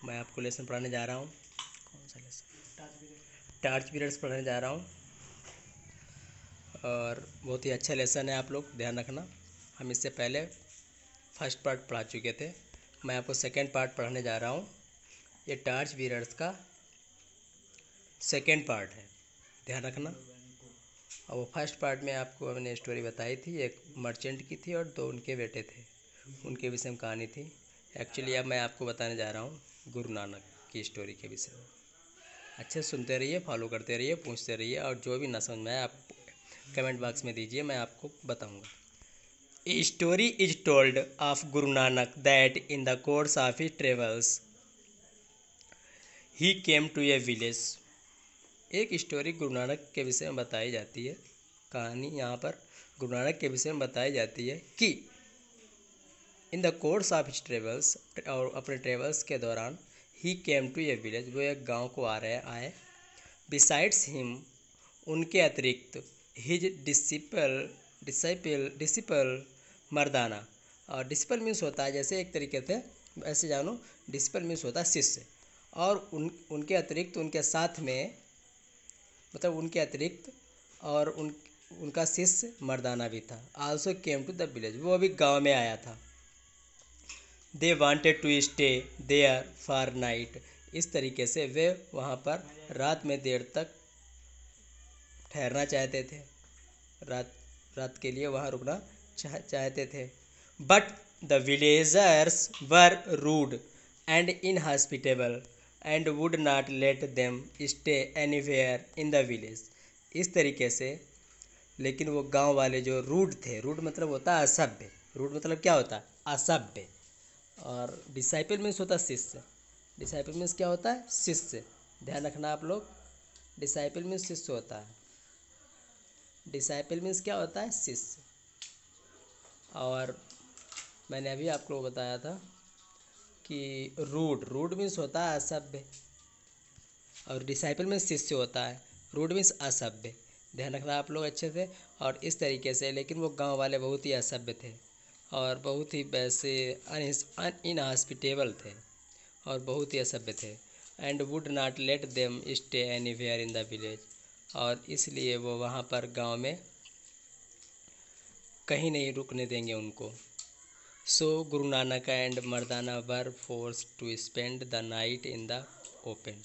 मैं आपको लेसन पढ़ाने जा रहा हूँ। कौन सा लेसन? टार्च पीरियड्स पढ़ाने जा रहा हूँ और बहुत ही अच्छा लेसन है, आप लोग ध्यान रखना। हम इससे पहले फर्स्ट पार्ट पढ़ा चुके थे, मैं आपको सेकंड पार्ट पढ़ाने जा रहा हूँ। ये टार्च पीरियड्स का सेकंड पार्ट है, ध्यान रखना। और वो फर्स्ट पार्ट में आपको मैंने स्टोरी बताई थी, एक मर्चेंट की थी और दो उनके बेटे थे, उनके विषय में कहानी थी। एक्चुअली अब मैं आपको बताने जा रहा हूँ गुरु नानक की स्टोरी के विषय में। अच्छे सुनते रहिए, फॉलो करते रहिए, पूछते रहिए, और जो भी ना समझ में आए आप कमेंट बॉक्स में दीजिए, मैं आपको बताऊंगा। A story is told of Guru Nanak that in the course of his travels he came to a village. एक स्टोरी गुरु नानक के विषय में बताई जाती है, कहानी यहाँ पर गुरु नानक के विषय में बताई जाती है कि इन the course of his travels, और अपने ट्रेवल्स के दौरान, ही केम टू ए विलेज, वो एक गांव को आए। बिसाइड्स हिम, उनके अतिरिक्त, हिज डिसिपल मर्दाना। और डिसिपल मीन्स होता है, जैसे एक तरीके से ऐसे जानो, डिसिपल मीन्स होता है शिष्य। और उनके अतिरिक्त, उनके साथ में, मतलब उनके अतिरिक्त और उनका शिष्य मर्दाना भी था। Also came to the village, वो अभी गांव में आया था। They wanted to stay there for night, इस तरीके से वे वहाँ पर रात में देर तक ठहरना चाहते थे, रात के लिए वहाँ रुकना चाहते थे। But the villagers were rude and inhospitable and would not let them stay anywhere in the village. इस तरीके से, लेकिन वो गांव वाले जो रूड थे, रूड मतलब होता है असभ्य, रूड मतलब क्या होता है? असभ्य। और डिसाइपल मीन्स होता है शिष्य, डिसाइपल मीन्स क्या होता है? शिष्य। ध्यान रखना आप लोग, डिसाइपल मीन्स शिष्य होता है, डिसाइपल मीन्स क्या होता है? शिष्य। और मैंने अभी आप लोगों को बताया था कि रूड मीन्स होता है असभ्य, और डिसाइपल मीन्स शिष्य होता है, रूड मीन्स असभ्य। ध्यान रखना आप लोग अच्छे से। और इस तरीके से, लेकिन वो गांव वाले बहुत ही असभ्य थे और बहुत ही वैसे इनहॉस्पिटेबल थे और बहुत ही असभ्य थे। And would not let them stay anywhere in the village, और इसलिए वो वहाँ पर गांव में कहीं नहीं रुकने देंगे उनको। So Guru Nanak and Mardana were force to spend the night in the open,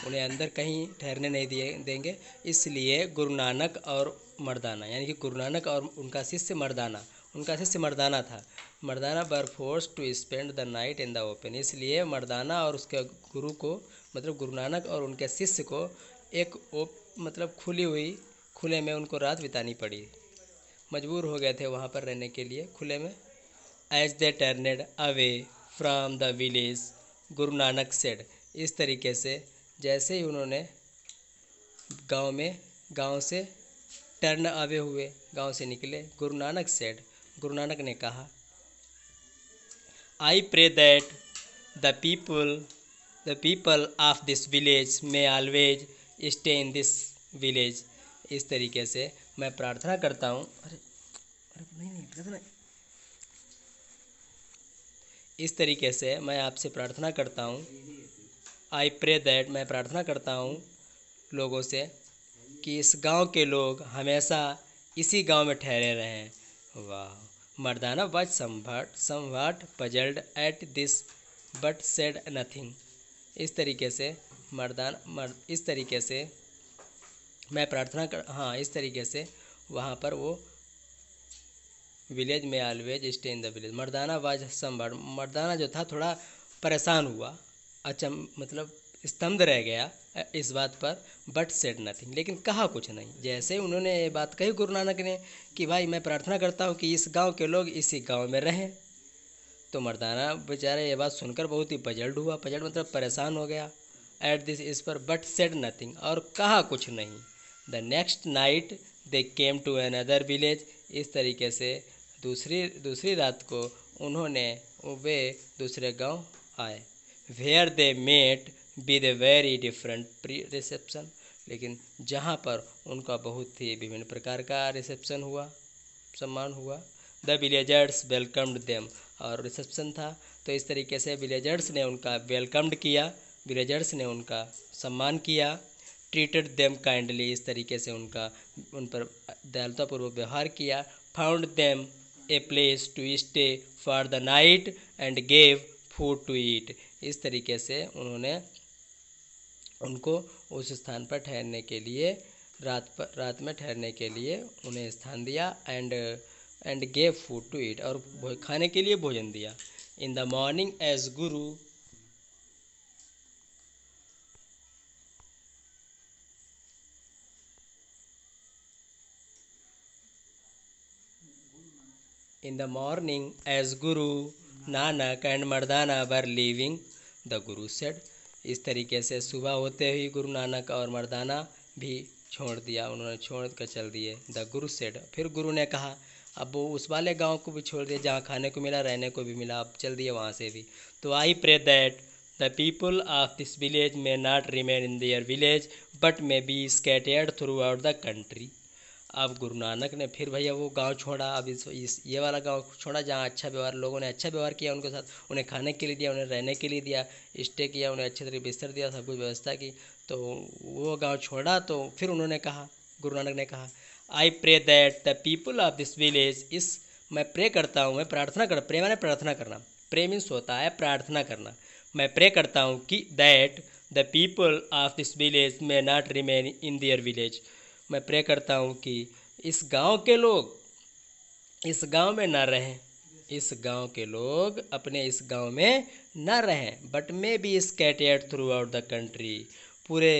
उन्हें अंदर कहीं ठहरने नहीं देंगे, इसलिए गुरु नानक और मर्दाना, यानी कि गुरु नानक और उनका शिष्य मर्दाना था, Mardana were force to spend the night in the open, इसलिए मर्दाना और उसके गुरु को, मतलब गुरु नानक और उनके शिष्य को एक मतलब खुले में उनको रात बितानी पड़ी, मजबूर हो गए थे वहाँ पर रहने के लिए खुले में। As they turned away from the village, Guru Nanak said, इस तरीके से जैसे ही उन्होंने गांव से टर्न अवे हुए, गांव से निकले, गुरु नानक सेड, गुरु नानक ने कहा, I pray that the people of this village may always stay in this village. इस तरीके से मैं प्रार्थना करता हूँ, इस तरीके से मैं आपसे प्रार्थना करता हूँ, आई प्रे दैट, मैं प्रार्थना करता हूँ लोगों से कि इस गांव के लोग हमेशा इसी गांव में ठहरे रहें। वाह। Mardana was somewhat puzzled at this but said nothing. इस तरीके से इस तरीके से मैं प्रार्थना कर, हाँ, इस तरीके से वहाँ पर वो विलेज में always stay in the village, Mardana was somewhat, Mardana जो था थोड़ा परेशान हुआ, मतलब स्तब्ध रह गया इस बात पर, बट सेड नथिंग, लेकिन कहा कुछ नहीं। जैसे ही उन्होंने ये बात कही गुरु नानक ने कि भाई मैं प्रार्थना करता हूँ कि इस गांव के लोग इसी गांव में रहें, तो मर्दाना बेचारा ये बात सुनकर बहुत ही पजल्ड हुआ, पजल्ड मतलब परेशान हो गया। एट दिस, इस पर, बट सेड नथिंग, और कहा कुछ नहीं। The next night they came to another village, इस तरीके से दूसरी रात को वे दूसरे गांव आए। Where they met with a very different reception, लेकिन जहाँ पर उनका बहुत ही विभिन्न प्रकार का रिसेप्शन हुआ, सम्मान हुआ। द विलेजर्स वेलकम्ड देम, और रिसेप्शन था तो इस तरीके से विलेजर्स ने उनका वेलकम्ड किया, विलेजर्स ने उनका सम्मान किया। ट्रीटेड देम काइंडली, इस तरीके से उन पर दयालुतापूर्वक व्यवहार किया। Found them a place to stay for the night and gave food to eat, इस तरीके से उन्होंने उनको उस स्थान पर ठहरने के लिए रात में ठहरने के लिए उन्हें स्थान दिया। And gave food to eat, और खाने के लिए भोजन दिया। In the morning as Guru In the morning, as Guru Nanak and Mardana were leaving, the Guru said, इस तरीके से सुबह होते ही गुरु नानक और मर्दाना भी छोड़ दिया, उन्होंने छोड़ कर चल दिए। द गुरु सेड, फिर गुरु ने कहा, अब वो उस वाले गांव को भी छोड़ दिया जहाँ खाने को मिला, रहने को भी मिला, अब चल दिए वहाँ से भी। तो I pray that the people of this village may not remain in their village but may be scattered throughout the country. अब गुरु नानक ने फिर भैया वो गांव छोड़ा, अब ये वाला गांव छोड़ा जहाँ अच्छा व्यवहार, लोगों ने अच्छा व्यवहार किया उनके साथ, उन्हें खाने के लिए दिया, उन्हें रहने के लिए दिया, स्टे किया, उन्हें अच्छे तरीके बिस्तर दिया, सब कुछ व्यवस्था की। तो वो गांव छोड़ा तो फिर उन्होंने कहा, गुरु नानक ने कहा, I pray that the people of this village, इस मैं प्रे करता हूँ, मैं प्रार्थना कर, प्रे माने प्रार्थना करना, प्रे मीन्स होता है प्रार्थना करना। मैं प्रे करता हूँ कि that the people of this village may not remain in their village, मैं प्रे करता हूँ कि इस गांव के लोग इस गांव में ना रहें, इस गांव के लोग अपने इस गांव में ना रहें, but may be scattered throughout the country, पूरे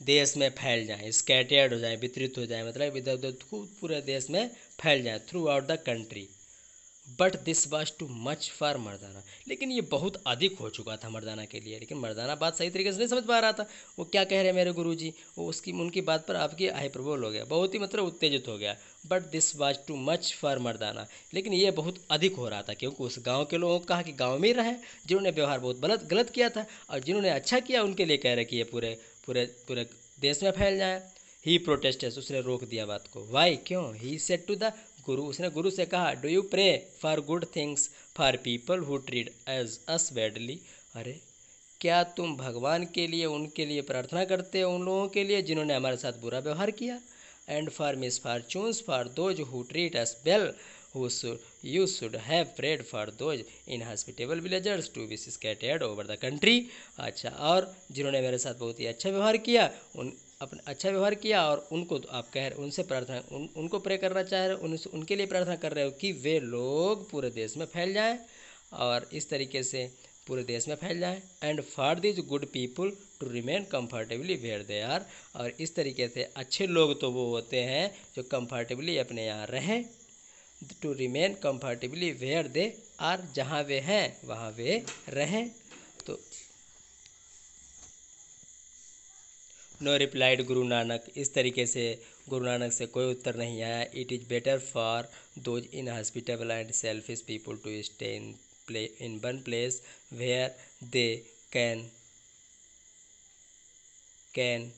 देश में फैल जाएं, स्कैटर्ड हो जाएं, वितरित हो जाएं, मतलब इधर उधर पूरे देश में फैल जाएं, throughout the country. But this was too much for Mardana, लेकिन ये बहुत अधिक हो चुका था मर्दाना के लिए। लेकिन मर्दाना बात सही तरीके से नहीं समझ पा रहा था, वो क्या कह रहे हैं मेरे गुरुजी, वो उनकी बात पर आपकी हाइपरबोल हो गया, बहुत ही मतलब उत्तेजित हो गया। But this was too much for Mardana, लेकिन ये बहुत अधिक हो रहा था, क्योंकि उस गाँव के लोगों को कहा कि गाँव में ही रहें, जिन्होंने व्यवहार बहुत गलत किया था, और जिन्होंने अच्छा किया उनके लिए कह रहे कि ये पूरे पूरे पूरे देश में फैल जाए। ही प्रोटेस्टेड, उसने रोक दिया बात को। वाई, क्यों? ही सेड टू द गुरु, उसने गुरु से कहा, do you pray for good things for people who treat as us badly, अरे क्या तुम भगवान के लिए उनके लिए प्रार्थना करते हो, उन लोगों के लिए जिन्होंने हमारे साथ बुरा व्यवहार किया। And for misfortunes for those who treat us well you should have prayed for those inhospitable villagers to be scattered over the country। अच्छा, और जिन्होंने मेरे साथ बहुत ही अच्छा व्यवहार किया, अच्छा व्यवहार किया, और उनको तो आप कह रहे, उनसे प्रार्थना उनको प्रे करना चाह रहे हो, उनके लिए प्रार्थना कर रहे हो कि वे लोग पूरे देश में फैल जाएं, और इस तरीके से पूरे देश में फैल जाएं। And for this good people to remain comfortably where they are, और इस तरीके से अच्छे लोग तो वो होते हैं जो कंफर्टेबली अपने यहाँ रहें, to remain comfortably where they are, जहाँ वे हैं वहाँ वे रहें। तो नो रिप्लाइड गुरु नानक, इस तरीके से गुरु नानक से कोई उत्तर नहीं आया। It is better for those inhospitable and selfish people to stay in one place where they can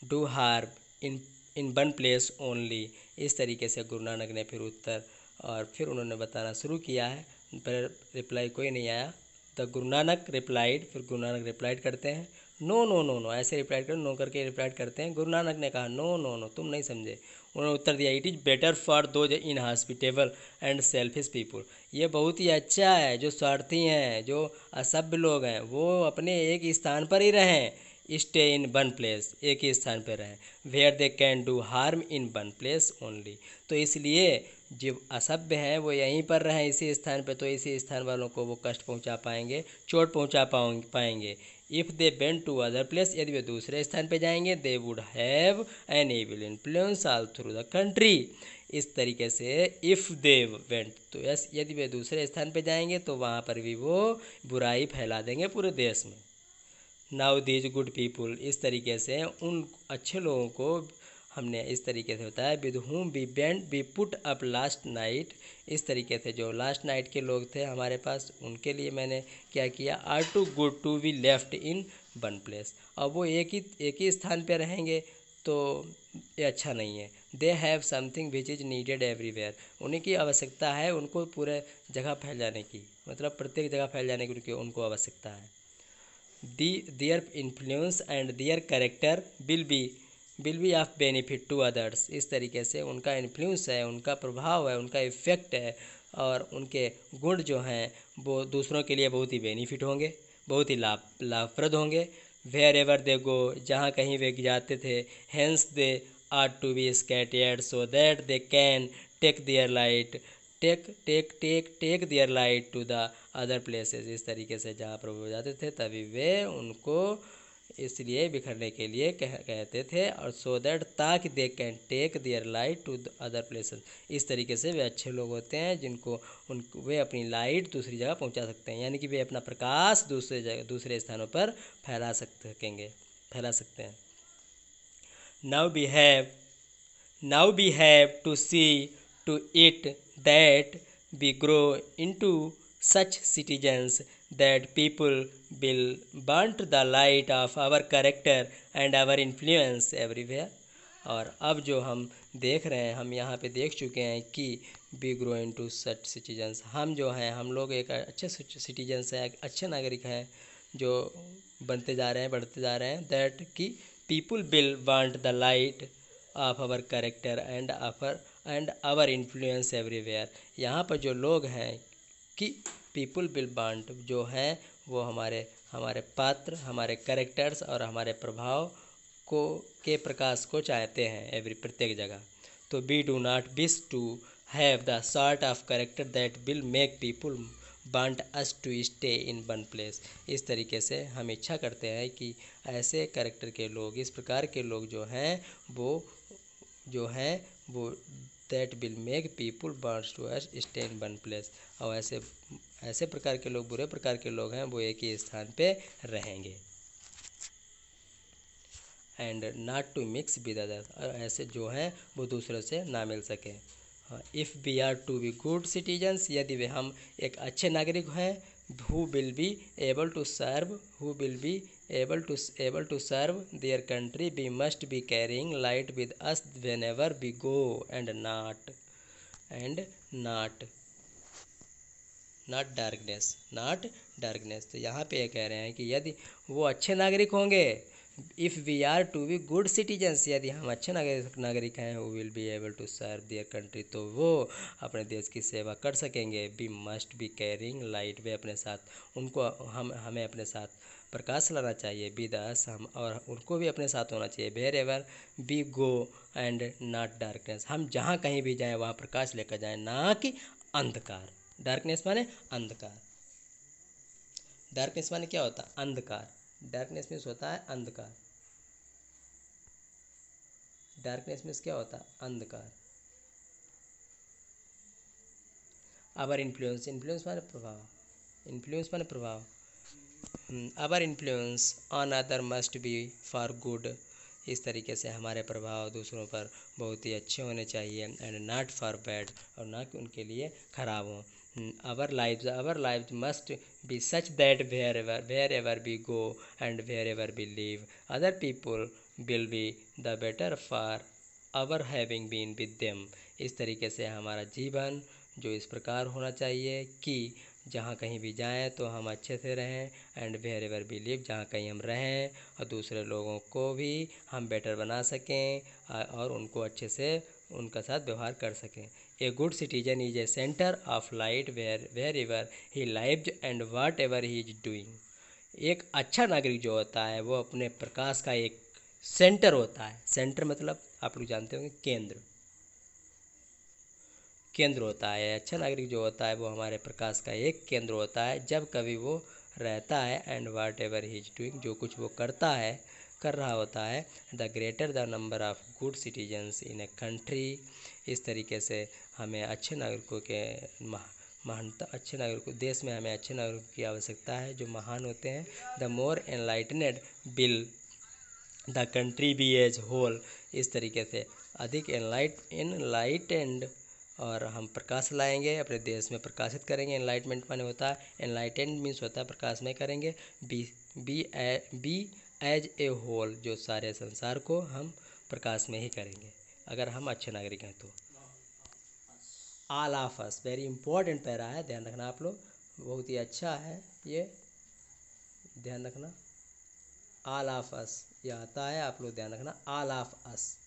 do harm in one place only. इस तरीके से गुरु नानक ने फिर उत्तर, और फिर उन्होंने बताना शुरू किया है, पर रिप्लाई कोई नहीं आया। द गुरु नानक रिप्लाइड, फिर गुरु नानक रिप्लाइड करते हैं, नो नो नो नो, ऐसे रिप्लाइड कर, नो करके रिप्लाइड करते हैं। गुरु नानक ने कहा, नो नो नो, तुम नहीं समझे। उन्होंने उत्तर दिया, it is better for those inhospitable and selfish people, ये बहुत ही अच्छा है, जो स्वार्थी हैं, जो असभ्य लोग हैं, वो अपने एक स्थान पर ही रहें, स्टे इन वन प्लेस, एक ही स्थान पर रहें, where they can do harm in one place only. तो इसलिए जो असभ्य हैं वो यहीं पर रहें इसी स्थान पर, तो इसी स्थान वालों को वो कष्ट पहुंचा पाएंगे, चोट पहुंचा पाएंगे। If they went to other place, यदि वे दूसरे स्थान पर जाएंगे, they would have an evil influence all through the country. इस तरीके से इफ़ दे वेंट, तो यदि वे दूसरे स्थान पर जाएंगे तो वहाँ पर भी वो बुराई फैला देंगे पूरे देश में। नाउ दीज गुड पीपुल, इस तरीके से उन अच्छे लोगों को हमने इस तरीके से बताया, with whom B put up last night, इस तरीके से जो लास्ट नाइट के लोग थे हमारे पास, उनके लिए मैंने क्या किया, are too good to be left in one place, अब वो एक ही स्थान पे रहेंगे, तो ये अच्छा नहीं है। They have something which is needed everywhere, उन्हीं की आवश्यकता है उनको पूरे जगह फैल जाने की, मतलब प्रत्येक जगह फैल जाने की उनको आवश्यकता है। Their influence and their character will be of benefit to others, इस तरीके से उनका इन्फ्लुएंस है, उनका प्रभाव है, उनका इफ़ेक्ट है और उनके गुण जो हैं वो दूसरों के लिए बहुत ही बेनिफिट होंगे, बहुत ही लाभप्रद होंगे। वेयर एवर दे गो, जहाँ कहीं वे जाते थे, hence they are to be scattered so that they can take their light take their light to the other places, इस तरीके से जहाँ प्रभु जाते थे तभी वे उनको इसलिए बिखरने के लिए कहते थे, और सो दैट ताकि they can take their light to other places, इस तरीके से वे अच्छे लोग होते हैं जिनको वे अपनी लाइट दूसरी जगह पहुंचा सकते हैं, यानी कि वे अपना प्रकाश दूसरे स्थानों पर फैला सकते हैं। Now we have to see to it that we grow into such citizens that people will want the light of our character and our influence everywhere। और अब जो हम देख रहे हैं, हम यहाँ पे देख चुके हैं कि we grow into such citizens, हम जो हैं, हम लोग एक अच्छे सिटीजन्स हैं, अच्छे नागरिक हैं जो बनते जा रहे हैं, बढ़ते जा रहे हैं। दैट कि people will want the light of our character and our influence everywhere, यहाँ पर जो लोग हैं कि पीपुल विल वांट, जो हैं वो हमारे पात्र, हमारे कैरेक्टर्स और हमारे प्रभाव के प्रकाश को चाहते हैं प्रत्येक जगह। तो we do not wish to have the sort of character that will make people want us to stay in one place, इस तरीके से हम इच्छा करते हैं कि ऐसे कैरेक्टर के लोग, इस प्रकार के लोग जो हैं वो that will make people wants to us stay in one place, और ऐसे प्रकार के लोग, बुरे प्रकार के लोग हैं, वो एक ही स्थान पे रहेंगे। And not to mix with others, और ऐसे जो हैं वो दूसरों से ना मिल सके। If we are to be good citizens, यदि वे हम एक अच्छे नागरिक हैं, who will be able to serve their country, we must be carrying light with us whenever we go and not darkness। तो यहाँ पे ये कह रहे हैं कि यदि वो अच्छे नागरिक होंगे, if we are to be good citizens, यदि हम अच्छे नागरिक हैं, वो will be able to serve their country, तो वो अपने देश की सेवा कर सकेंगे। We must be carrying light, वे अपने साथ हमें अपने साथ प्रकाश लाना चाहिए। विद अस, हम और उनको भी अपने साथ होना चाहिए। Wherever we go and not darkness, हम जहाँ कहीं भी जाएँ वहाँ प्रकाश लेकर जाएँ, ना कि अंधकार। डार्कनेस माने अंधकार। डार्कनेस माने क्या होता है? अंधकार। डार्कनेस मीन्स होता है अंधकार। डार्कनेस मीन्स क्या होता है? अंधकार। आवर इन्फ्लुएंस, इन्फ्लुएंस माने प्रभाव, इन्फ्लुएंस माने प्रभाव। Our influence on other must be for good, इस तरीके से हमारे प्रभाव दूसरों पर बहुत ही अच्छे होने चाहिए। एंड नॉट फॉर बैड, और ना कि उनके लिए खराब हों। Our lives must be such that wherever we go and wherever we live other people will be the better for our having been with them, इस तरीके से हमारा जीवन जो इस प्रकार होना चाहिए कि जहाँ कहीं भी जाएं तो हम अच्छे से रहें, and wherever we live, जहाँ कहीं हम रहें और दूसरे लोगों को भी हम बेटर बना सकें और उनको अच्छे से उनका साथ व्यवहार कर सकें। A good citizen is a centre of light wherever he lives and whatever he is doing. एक अच्छा नागरिक जो होता है वो अपने प्रकाश का एक सेंटर होता है। सेंटर मतलब आप लोग जानते होंगे केंद्र होता है। अच्छा नागरिक जो होता है वो हमारे प्रकाश का एक केंद्र होता है जब कभी वो रहता है। And whatever he is doing, जो कुछ वो कर रहा होता है। The greater the number of good citizens in a country, इस तरीके से हमें अच्छे नागरिकों के महानता, अच्छे नागरिकों देश में हमें अच्छे नागरिकों की आवश्यकता है जो महान होते हैं। The more enlightened will the country be as whole, इस तरीके से अधिक एनलाइटेंड और हम प्रकाश लाएंगे, अपने देश में प्रकाशित करेंगे। एनलाइटमेंट माने होता है, एनलाइटेंड मीन्स होता है प्रकाश में करेंगे। बी एज ए होल, जो सारे संसार को हम प्रकाश में ही करेंगे अगर हम अच्छे नागरिक हैं तो। All of us, very important para है, ध्यान रखना आप लोग, बहुत ही अच्छा है ये, ध्यान रखना। ऑल ऑफ अस ये आता है, आप लोग ध्यान रखना। All of us,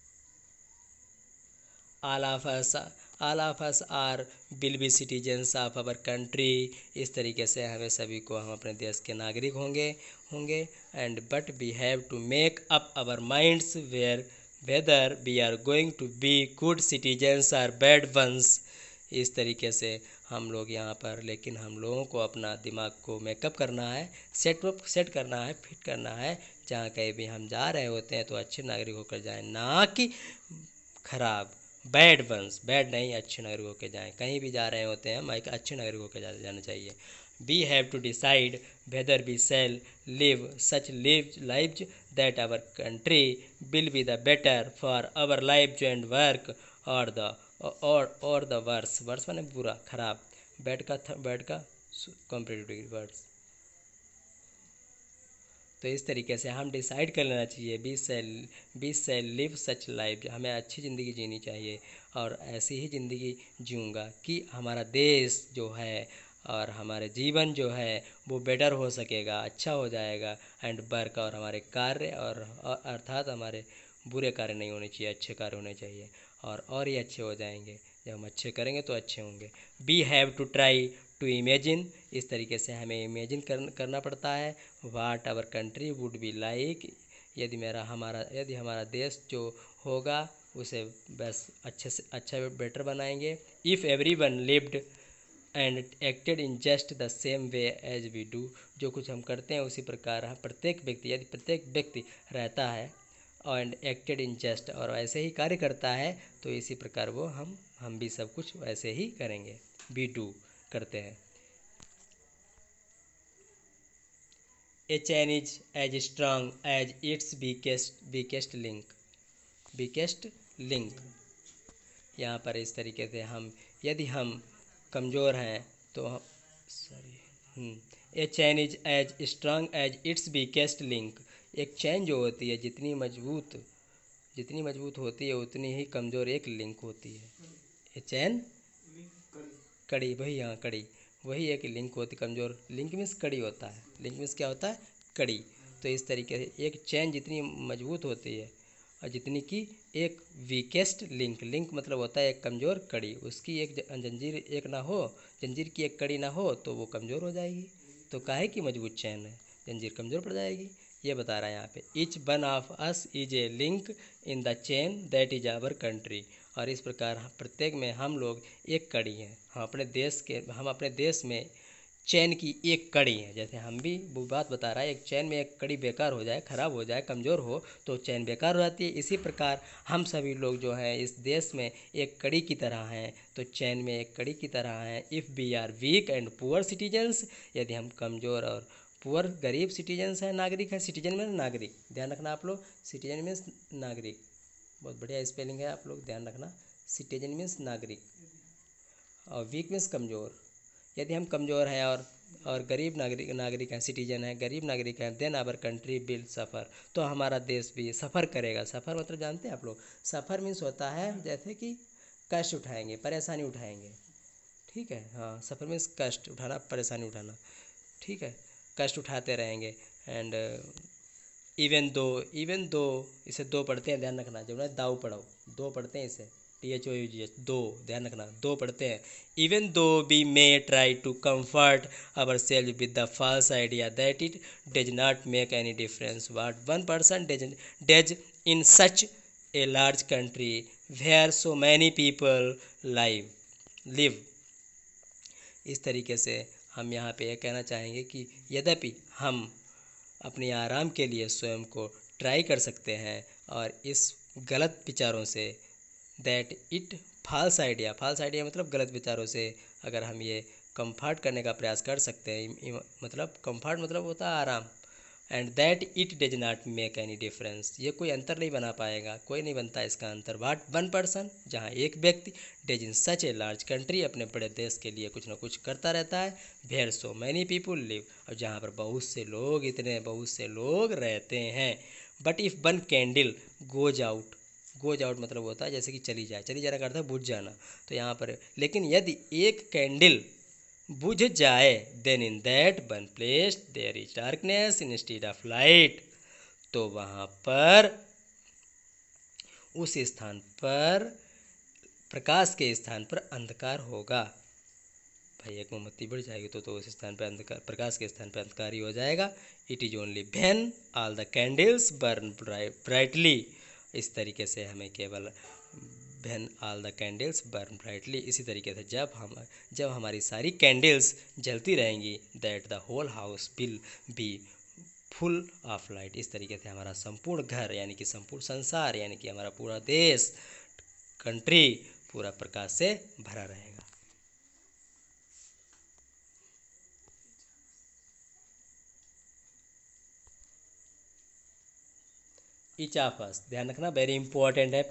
all of us, all of us are will be citizens of our country. इस तरीके से हमें सभी को, हम अपने देश के नागरिक होंगे and but we have to make up our minds whether we are going to be good citizens or bad ones. इस तरीके से हम लोग यहाँ पर, लेकिन हम लोगों को अपना दिमाग को मेकअप करना है, सेट करना है, फिट करना है। जहाँ कहीं भी हम जा रहे होते हैं तो अच्छे नागरिक होकर जाएं, ना कि खराब बैड वंस, बैड नहीं, अच्छे नागरिक होकर जाएं। कहीं भी जा रहे होते हैं हम एक अच्छे नागरिक होकर जाना चाहिए। We have to decide whether we shall live such lives that our country will be the better for our lives and work or the worse माने बुरा, खराब, बैड का कॉम्पिटिटिव वर्ड्स। तो इस तरीके से हम डिसाइड कर लेना चाहिए, बी सेल लिव सच लाइफ, हमें अच्छी ज़िंदगी जीनी चाहिए और ऐसी ही ज़िंदगी जीऊँगा कि हमारा देश जो है और हमारे जीवन जो है वो बेटर हो सकेगा, अच्छा हो जाएगा। एंड वर्क, और हमारे कार्य और अर्थात हमारे बुरे कार्य नहीं होने चाहिए, अच्छे कार्य होने चाहिए और ये अच्छे हो जाएंगे। जब हम अच्छे करेंगे तो अच्छे होंगे। We have to try to imagine, इस तरीके से हमें इमेजिन करना पड़ता है। What our country would be like, यदि हमारा देश जो होगा उसे बस अच्छे से अच्छा बेटर बनाएंगे। If every one lived and acted in just the same way as we do, जो कुछ हम करते हैं उसी प्रकार हम यदि प्रत्येक व्यक्ति रहता है एंड एक्टेड इन जस्ट, और ऐसे ही कार्य करता है तो इसी प्रकार वो हम भी सब कुछ वैसे ही करेंगे, बी डू करते हैं। A chain is as strong as its weakest link. यहाँ पर इस तरीके से यदि हम कमज़ोर हैं तो a chain is as strong as its weakest link. एक चैन जो होती है जितनी मजबूत होती है उतनी ही कमज़ोर एक लिंक होती है। ये चैन कड़ी, वही, हाँ कड़ी, वही एक लिंक होती, कमज़ोर लिंक मीन्स कड़ी होता है, लिंक मीन्स क्या होता है, कड़ी। तो इस तरीके से एक चैन जितनी मजबूत होती है और जितनी कि एक वीकेस्ट लिंक मतलब होता है एक कमज़ोर कड़ी, उसकी एक जंजीर की एक कड़ी ना हो तो वो कमज़ोर हो जाएगी। तो काहे की मजबूत चैन है, जंजीर कमज़ोर पड़ जाएगी, ये बता रहा है यहाँ पे। Each one of us is a link in the chain that is our country, और इस प्रकार प्रत्येक में हम लोग एक कड़ी हैं, हम अपने देश में चैन की एक कड़ी है। जैसे हम भी वो बात बता रहा है, एक चैन में एक कड़ी बेकार हो जाए, ख़राब हो जाए, कमज़ोर हो तो चैन बेकार हो जाती है। इसी प्रकार हम सभी लोग जो हैं इस देश में एक कड़ी की तरह हैं, तो चैन में एक कड़ी की तरह हैं। If we are weak and poor citizens, यदि हम कमज़ोर और पुअर गरीब सिटीजन्स हैं, नागरिक हैं, सिटीजन में नागरिक, ध्यान रखना आप लोग, सिटीजन मीन्स नागरिक, बहुत बढ़िया स्पेलिंग है, आप लोग ध्यान रखना। सिटीजन मीन्स नागरिक और वीक मीन्स कमज़ोर। यदि हम कमज़ोर हैं और गरीब नागरिक हैं, सिटीजन हैं, गरीब नागरिक हैं, then our country will suffer, तो हमारा देश भी सफ़र करेगा। सफ़र मतलब जानते हैं आप लोग, सफ़र मीन्स होता है जैसे कि कष्ट उठाएंगे, परेशानी उठाएंगे, ठीक है, हाँ, सफ़र मीन्स कष्ट उठाना, परेशानी उठाना, ठीक है, कष्ट उठाते रहेंगे। एंड इवन दो इसे दो पढ़ते हैं, ध्यान रखना, जब ना दाऊ पढ़ो, दो पढ़ते हैं इसे, THOUGH, दो, ध्यान रखना, दो पढ़ते हैं। Even though we may try to comfort ourselves with the false idea that it does not make any difference what one person does in such a large country where so many people live. इस तरीके से हम यहाँ पे यह कहना चाहेंगे कि यद्यपि हम अपने आराम के लिए स्वयं को ट्राई कर सकते हैं और इस गलत विचारों से, दैट इट फॉल्स आइडिया मतलब गलत विचारों से अगर हम ये कंफर्ट करने का प्रयास कर सकते हैं, मतलब कंफर्ट मतलब होता है आराम, and that it does not make any difference, ये कोई अंतर नहीं बना पाएगा, कोई नहीं बनता इसका अंतर। वाट वन पर्सन, जहाँ एक व्यक्ति, does in such a large country, अपने बड़े देश के लिए कुछ ना कुछ करता रहता है, where so many people live, और जहाँ पर बहुत से लोग रहते हैं। But if one candle goes out, goes out मतलब होता है जैसे कि चली जाए, चली जाने का अर्थ है बुझ जाना। तो यहाँ पर लेकिन यदि एक कैंडल बुझ जाए then in that one place there is darkness instead of light, तो वहाँ पर उस स्थान पर प्रकाश के स्थान पर अंधकार होगा। भाई एक मोमबत्ती बढ़ जाएगी तो उस स्थान पर अंधकार, प्रकाश के स्थान पर अंधकार ही हो जाएगा। It is only when all the candles burn brightly, इस तरीके से हमें केवल when all the candles burn brightly, इसी तरीके से जब हमारी सारी कैंडल्स जलती रहेंगी that the whole house will be full of light, इस तरीके से हमारा संपूर्ण घर यानी कि संपूर्ण संसार यानी कि हमारा पूरा देश कंट्री पूरा प्रकाश से भरा रहेगा। ईच ऑफ अस, ध्यान रखना वेरी इंपॉर्टेंट है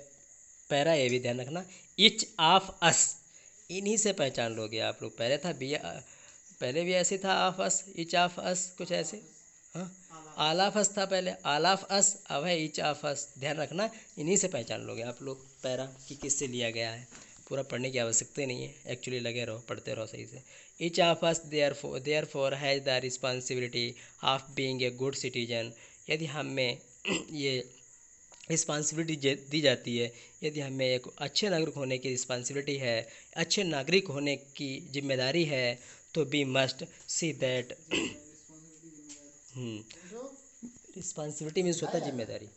पैरा, ये भी ध्यान रखना। ईच ऑफ अस, इन्हीं से पहचान लोगे आप लोग। पहले था बी, पहले भी ऐसे था ऑफ अस, ईच ऑफ अस कुछ ऐसे, हाँ ऑल ऑफ अस था पहले, ऑल ऑफ अस, अब है ईच ऑफ अस। ध्यान रखना इन्हीं से पहचान लोगे आप लोग पैरा कि किससे लिया गया है। पूरा पढ़ने की आवश्यकता नहीं है, एक्चुअली लगे रहो, पढ़ते रहो सही से। Each of us therefore has the responsibility of being a good citizen, यदि हमें ये रिस्पॉन्सिबिलिटी दी जाती है, यदि हमें एक अच्छे नागरिक होने की रिस्पॉन्सिबिलिटी है, अच्छे नागरिक होने की जिम्मेदारी है, तो we must see that. Responsibility means होता है जिम्मेदारी।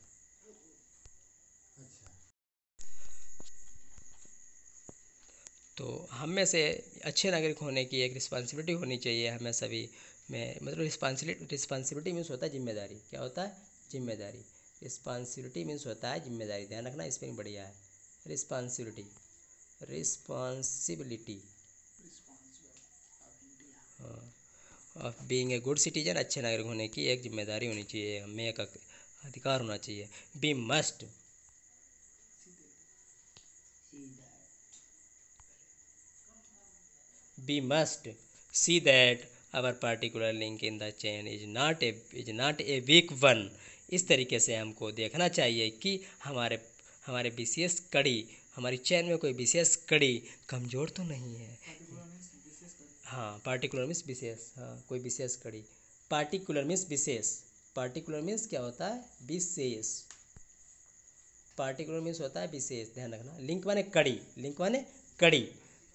तो हम में से अच्छे नागरिक होने की एक रिस्पॉन्सिबिलिटी होनी चाहिए हमें सभी में, मतलब रिस्पॉन्सिबिलिटी मीन्स होता है जिम्मेदारी। क्या होता है? जिम्मेदारी। रिस्पॉन्सिबिलिटी मीन्स होता है जिम्मेदारी, ध्यान रखना, स्पेलिंग बढ़िया है। Responsibility, responsibility of being a good citizen, अच्छे नागरिक होने की एक जिम्मेदारी होनी चाहिए, हमें एक अधिकार होना चाहिए। We must, we must see that our particular link in the chain is not a weak one, इस तरीके से हमको देखना चाहिए कि हमारे हमारे विशेष कड़ी, हमारी चैन में कोई विशेष कड़ी कमज़ोर तो नहीं है। हाँ पार्टिकुलर मीन्स विशेष, हाँ कोई विशेष कड़ी। पार्टिकुलर मीन्स विशेष, पार्टिकुलर मीन्स क्या होता है? विशेष। पार्टिकुलर मीन्स होता है विशेष, ध्यान रखना। लिंक माने कड़ी, लिंक माने कड़ी,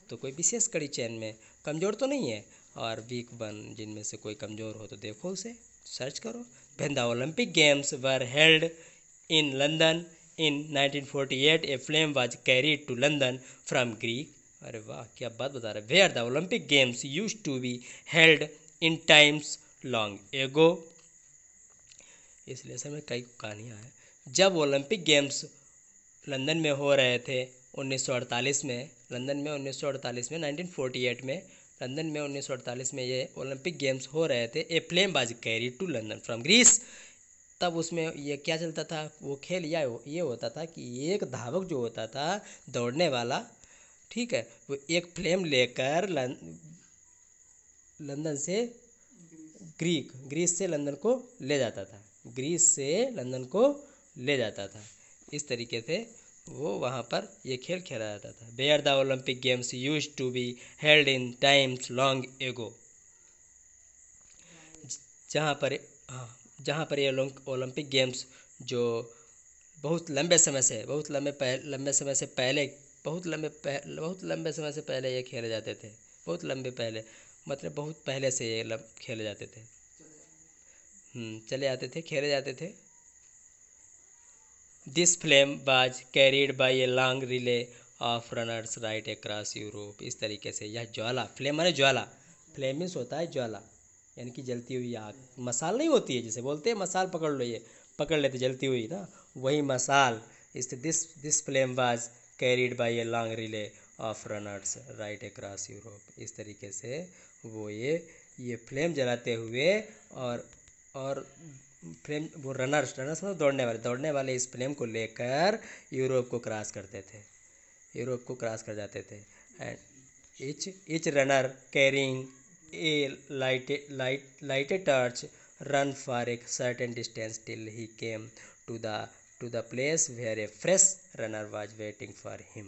तो कोई विशेष कड़ी चैन में कमज़ोर तो नहीं है। और वीक वन, जिनमें से कोई कमज़ोर हो तो देखो उसे, सर्च करो। When the Olympic games were held in London इन 1948 a flame was carried to London from Greek, अरे वाह क्या बात बता रहे। Where the Olympic games used to be held in times long ago, इस लेसन में कई कहानियाँ हैं। जब ओलंपिक गेम्स लंदन में हो रहे थे 1948 में, लंदन में 1948 में, 1948 में लंदन में 1948 में ये ओलंपिक गेम्स हो रहे थे। A flame was carried to London from Greece, तब उसमें ये क्या चलता था? वो खेल ये होता था कि एक धावक जो होता था दौड़ने वाला, ठीक है, वो एक फ्लेम लेकर लंदन से ग्रीस से लंदन को ले जाता था, ग्रीस से लंदन को ले जाता था। इस तरीके से वो वहाँ पर ये खेल खेला जाता था। Where the Olympic games used to be held in times long ago, जहाँ पर, हाँ जहाँ पर ये ओलंपिक गेम्स जो बहुत लंबे समय से, लंबे समय से पहले, बहुत लंबे समय से पहले ये खेले जाते थे। बहुत लंबे पहले मतलब बहुत पहले से ये खेले जाते थे, चले जाते थे, खेले जाते थे। दिस फ्लेम बाज carried by a long relay of runners right across Europe, इस तरीके से यह ज्वाला, फ्लेम माने ज्वाला, फ्लेम मीन्स होता है ज्वाला यानी कि जलती हुई आग। मसाल नहीं होती है जिसे बोलते हैं मसाल, पकड़ लो, ये पकड़ लेते जलती हुई ना, वही मसाल। इस this flame was carried by a long relay of runners right across Europe, इस तरीके से वो ये फ्लेम जलाते हुए और फ्लेम, वो रनर्स मतलब दौड़ने वाले इस फ्लेम को लेकर यूरोप को क्रॉस करते थे, यूरोप को क्रॉस कर जाते थे। And each runner carrying a lighted torch run for a certain distance till he came to the to the place where a fresh runner was waiting for him.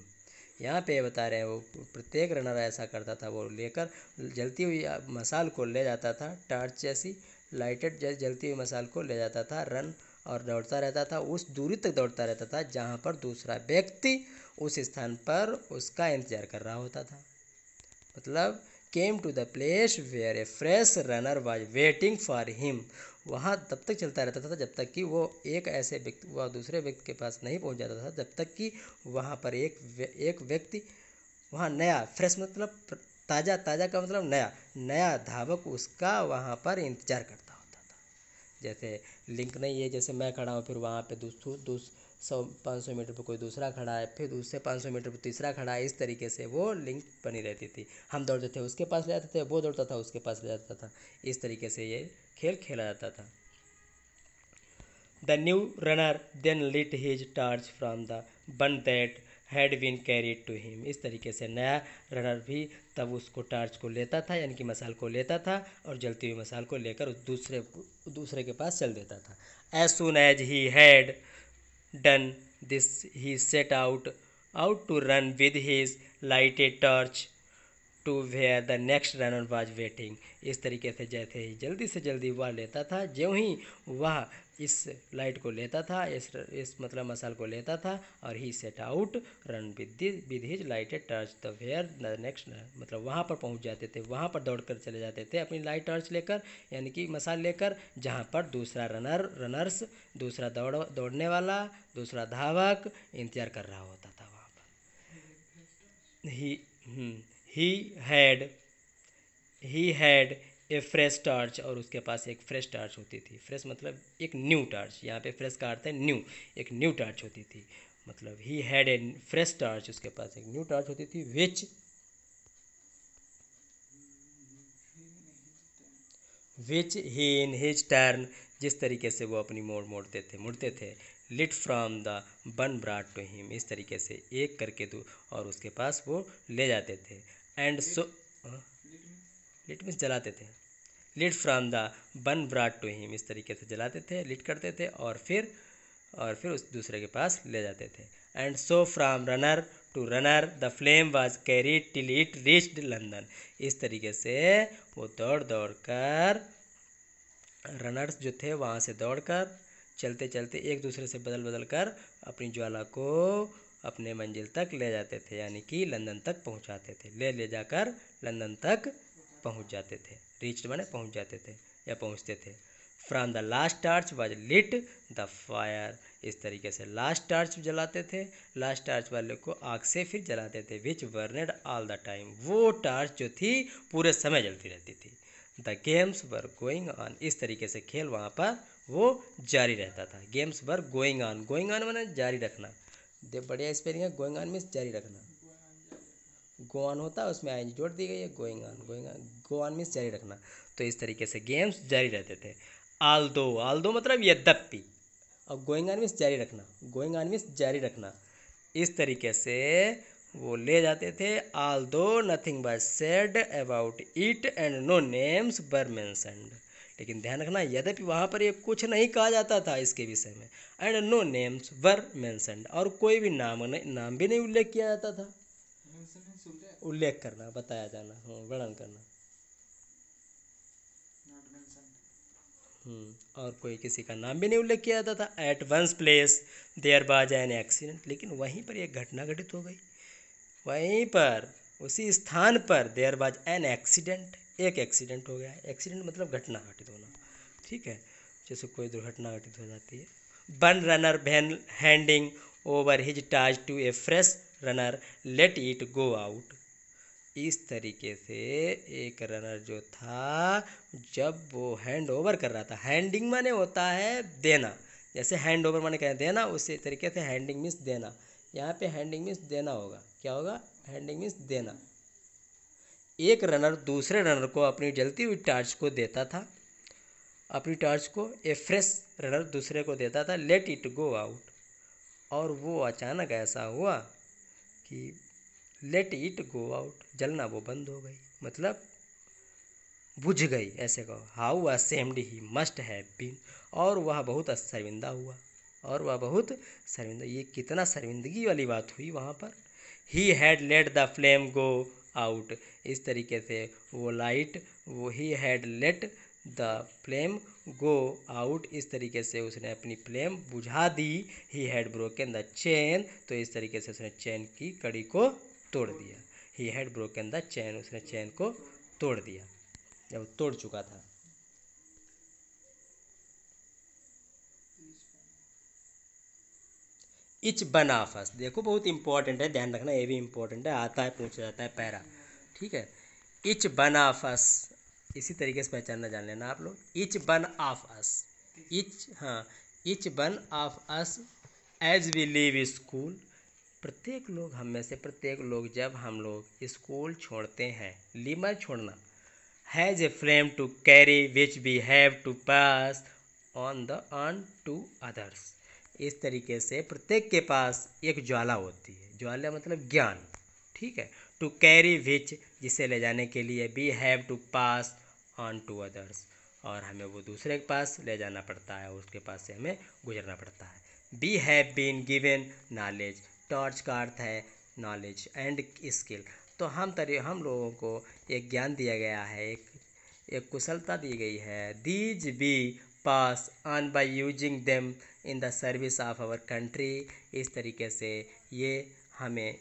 यहाँ पे बता रहे हैं वो प्रत्येक रनर ऐसा करता था, वो लेकर जलती हुई मसाल को ले जाता था, टार्च जैसी लाइटेड जलती हुई मसाल को ले जाता था, रन और दौड़ता रहता था, उस दूरी तक दौड़ता रहता था जहाँ पर दूसरा व्यक्ति उस स्थान पर उसका इंतजार कर रहा होता था। मतलब came to the place where a fresh runner was waiting for him, वहाँ तब तक चलता रहता था जब तक कि वो एक ऐसे व्यक्ति वह दूसरे व्यक्ति के पास नहीं पहुँच जाता था, जब तक कि वहाँ पर एक व्यक्ति वहाँ नया, फ्रेश मतलब ताज़ा, ताज़ा का मतलब नया, नया धावक उसका वहाँ पर इंतजार करता होता था। जैसे लिंक नहीं है, जैसे मैं खड़ा हूँ, फिर वहाँ पे 500 मीटर पर कोई दूसरा खड़ा है, फिर उससे 500 मीटर पर तीसरा खड़ा है, इस तरीके से वो लिंक बनी रहती थी। हम दौड़ते थे उसके पास ले जाते थे, वो दौड़ता था उसके पास ले जाता था, इस तरीके से ये खेल खेला जाता था। The new runner then lit his torch from the one that had been carried to him. इस तरीके से नया रनर भी तब उसको टार्च को लेता था, यानी कि मसाल को लेता था, और जलती हुई मसाल को लेकर उस दूसरे के पास चल देता था। As soon as he had done this he set out to run with his lighted torch to where the next runner was waiting. इस तरीके से जैसे ही जल्दी से जल्दी वह लेता था, ज्यों ही वह इस लाइट को लेता था, इस मतलब मसाल को लेता था, और he set out run with his lighted torch the where the next, मतलब वहाँ पर पहुँच जाते थे, वहाँ पर दौड़ कर चले जाते थे अपनी लाइट टॉर्च लेकर, यानी कि मसाल लेकर, जहाँ पर दूसरा रनर्स दूसरा दौड़ने वाला, दूसरा धावक इंतजार कर रहा होता था वहाँ पर। He had a fresh torch, और उसके पास एक फ्रेश टार्च होती थी। फ्रेश मतलब एक न्यू टार्च, यहाँ पे फ्रेश का अर्थ है न्यू, एक न्यू टार्च होती थी। मतलब he had a fresh torch, उसके पास एक न्यू टार्च होती थी, विच ही इन हिज टर्न, जिस तरीके से वो अपनी मुड़ते थे, लिट फ्रॉम द बन ब्राट टू हिम, इस तरीके से एक करके दो और उसके पास वो ले जाते थे। एंड सो लिट मीन्स जलाते थे, लिट फ्रॉम द बन ब्राट टू हिम, इस तरीके से जलाते थे, लिट करते थे, और फिर उस दूसरे के पास ले जाते थे। And so from runner to runner the flame was carried till it reached London, इस तरीके से वो दौड़ दौड़ कर, रनर्स जो थे वहाँ से दौड़कर चलते चलते एक दूसरे से बदल कर अपनी ज्वाला को अपने मंजिल तक ले जाते थे, यानी कि लंदन तक पहुँचाते थे, ले जाकर लंदन तक पहुँच जाते थे। रीच्ड माने पहुँच जाते थे या पहुँचते थे। From the last torch was lit the fire, इस तरीके से लास्ट टार्च जलाते थे, लास्ट टार्च वाले को आग से फिर जलाते थे, विच बर्नेड ऑल द टाइम, वो टार्च जो थी पूरे समय जलती रहती थी। The games were going on, इस तरीके से खेल वहाँ पर वो जारी रहता था। गेम्स वर गोइंग ऑन माने जारी रखना, बढ़िया स्पेलिंग है, गोइंग ऑन मीन्स जारी रखना, गो ऑन होता है उसमें आई जोड़ दी गई है, going on go on means जारी रखना। तो इस तरीके से गेम्स जारी रहते थे। आल दो मतलब यद्यपि, और गोइंग ऑन मीन्स जारी रखना, गोइंग ऑन मीन्स जारी रखना, इस तरीके से वो ले जाते थे। Although nothing was said about it and no names were mentioned, लेकिन ध्यान रखना यद्यपि वहाँ पर ये कुछ नहीं कहा जाता था इसके विषय में, and no names were mentioned, और कोई भी नाम भी नहीं उल्लेख किया जाता था। उल्लेख करना, बताया जाना, वर्णन करना, और कोई किसी का नाम भी नहीं उल्लेख किया जाता था। At once place there was an accident, लेकिन वहीं पर एक घटना घटित हो गई, वहीं पर उसी स्थान पर देयर वाज एन एक्सीडेंट, एक एक्सीडेंट हो गया। एक्सीडेंट मतलब घटना घटित होना, ठीक है, जैसे कोई दुर्घटना घटित हो जाती है। One runner when handing over his torch to a fresh runner let it go out, इस तरीके से एक रनर जो था जब वो हैंड ओवर कर रहा था, हैंडिंग माने होता है देना, जैसे हैंड ओवर माने क्या देना, उसी तरीके से हैंडिंग मीन्स देना, यहाँ पे हैंडिंग मीन्स देना होगा, क्या होगा, हैंडिंग मीन्स देना। एक रनर दूसरे रनर को अपनी जलती हुई टार्च को देता था, अपनी टार्च को ए फ्रेश रनर दूसरे को देता था, लेट इट गो आउट, और वो अचानक ऐसा हुआ कि लेट इट गो आउट, जलना वो बंद हो गई, मतलब बुझ गई, ऐसे कहो। How ashamed he must have been, और वह बहुत शर्मिंदा हुआ, और वह बहुत शर्मिंदा, ये कितना शर्मिंदगी वाली बात हुई वहाँ पर। He had let the flame go out, इस तरीके से वो लाइट, वो he had let the flame go out, इस तरीके से उसने अपनी फ्लेम बुझा दी। He had broken the chain, तो इस तरीके से उसने चैन की कड़ी को तोड़ दिया। ही हैड ब्रोकन द चैन, उसने चैन को तोड़ दिया जब तोड़ चुका था। इच वन ऑफ अस, देखो बहुत इंपॉर्टेंट है, ध्यान रखना, ये भी इंपॉर्टेंट है, आता है पूछा जाता है पैरा, ठीक है। इच वन ऑफ अस, इसी तरीके से पहचानना जान लेना आप लोग। Each one of us, each, हाँ, each one of us as we leave school, प्रत्येक लोग, हम में से प्रत्येक लोग जब हम लोग स्कूल छोड़ते हैं, लीमर छोड़ना, has a flame to carry which we have to pass on to others, इस तरीके से प्रत्येक के पास एक ज्वाला होती है, ज्वाला मतलब ज्ञान, ठीक है। टू कैरी विच, जिसे ले जाने के लिए, we have to pass on to others, और हमें वो दूसरे के पास ले जाना पड़ता है, उसके पास से हमें गुजरना पड़ता है। We have been given knowledge, torch का अर्थ है नॉलेज एंड स्किल, तो हम लोगों को एक ज्ञान दिया गया है, एक कुशलता दी गई है। These we pass on by using them in the service of our country, इस तरीके से ये हमें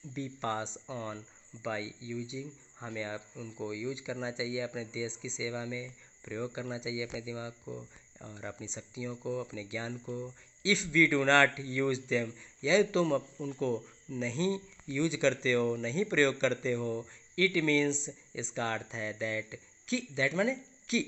we pass on by using, हमें उनको यूज करना चाहिए, अपने देश की सेवा में प्रयोग करना चाहिए अपने दिमाग को और अपनी शक्तियों को, अपने ज्ञान को। If we do not use them, यदि तुम उनको नहीं यूज करते हो, नहीं प्रयोग करते हो, इट मीन्स, इसका अर्थ है दैट, कि दैट माने कि,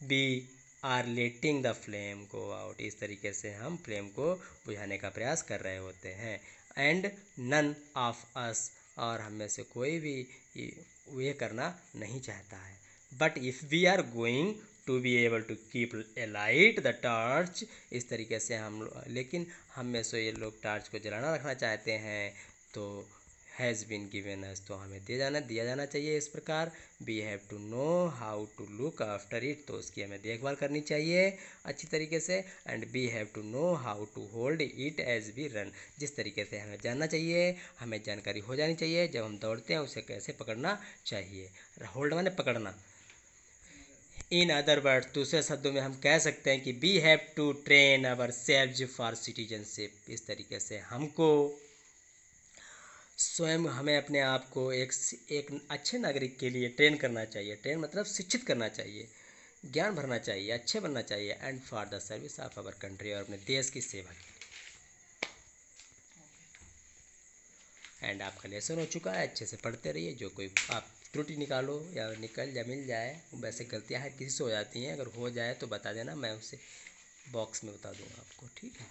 we are letting the flame go out, इस तरीके से हम फ्लेम को बुझाने का प्रयास कर रहे होते हैं। एंड नन ऑफ अस, और हम में से कोई भी ये करना नहीं चाहता है। But if we are going to be able to keep alight the torch, इस तरीके से हम, लेकिन हम में से ये लोग टॉर्च को जलाना रखना चाहते हैं, तो हैज़ बीन गिवन अस, तो हमें दिया जाना चाहिए इस प्रकार। We have to know how to look after it, तो उसकी हमें देखभाल करनी चाहिए अच्छी तरीके से। And we have to know how to hold it as we run, जिस तरीके से हमें जानना चाहिए, हमें जानकारी हो जानी चाहिए जब हम दौड़ते हैं उसे कैसे पकड़ना चाहिए। होल्ड माने पकड़ना। इन अदर वर्ड, दूसरे शब्दों में हम कह सकते हैं कि we have to train ourselves for citizenship, इस तरीके से हमको स्वयं, हमें अपने आप को एक अच्छे नागरिक के लिए ट्रेन करना चाहिए। ट्रेन मतलब शिक्षित करना चाहिए, ज्ञान भरना चाहिए, अच्छे बनना चाहिए। And for the service of our country, और अपने देश की सेवा के लिए। एंड आपका लेसन हो चुका है, अच्छे से पढ़ते रहिए। जो कोई आप त्रुटि निकालो या मिल जाए, वैसे गलतियाँ हर किसी से हो जाती हैं, अगर हो जाए तो बता देना, मैं उसे बॉक्स में बता दूँगा आपको, ठीक है।